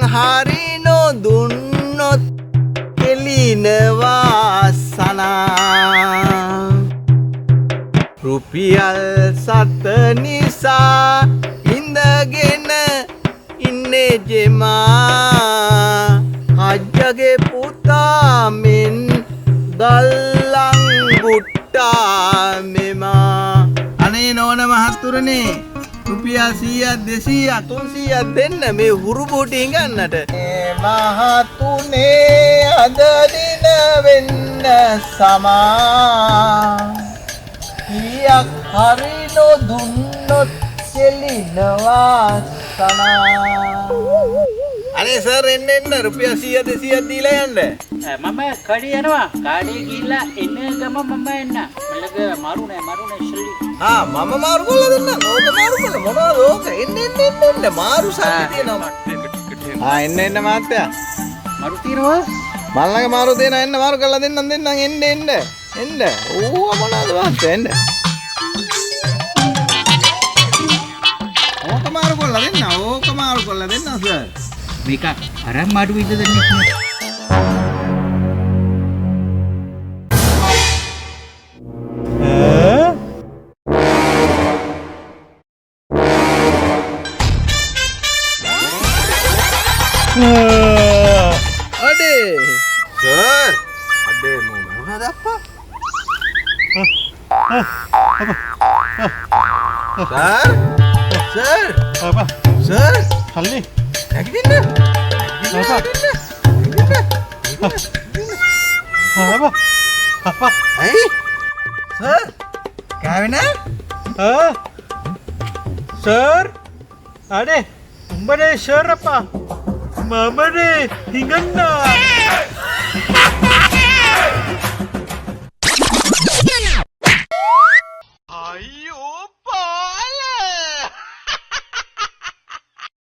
හරි නොදුන්නොත් කෙලිනවා සනා රුපියල් සත නිසා ඉඳගෙන ඉන්නේ ජෙමා අජ්ජගේ පුතා මෙන් ගල්ලන් බුට්ටා මෙමා අනේ නෝන මහත්තුරනේ රුපියල් 100ක් 200ක් 300ක් දෙන්න මේ හුරු බූටි ගන්නට මහතුනේ අද දින වෙන්න සමා ඊයක් හරි නොදුන්නොත් කෙලිනවා සනා අනේ සර් එන්න රුපියල් 100 200ක් දීලා යන්න මම කඩේ යනවා කාඩේ ගිහිල්ලා එන්න ගම මම එන්න මලක මාරු නෑ ශල්ලි මම මාරු කරලා දෙන්නම් ඕක මාරු කරලා මොනවද ඕක එන්න මාරු සල්ලි තියෙනවා එන්න මාත්‍යා මාරු තියනවා මල්ලගේ මාරු දෙන එන්න මාරු කරලා දෙන්නම් එන්න ඕව මොනවද මාත්‍යා එන්න ඕක මාරු කරලා දෙන්න සර් මේක අරන් මාඩු විද දෙන්නේ අඩේ සර් අඩේ මොනවද අප්පා සර් හල්ලි නැගිටින්න ඇයි සර් කෑවේ නෑ සර් අඩේ උඹනේ සර් අප්පා මමනේ හිඟන්නා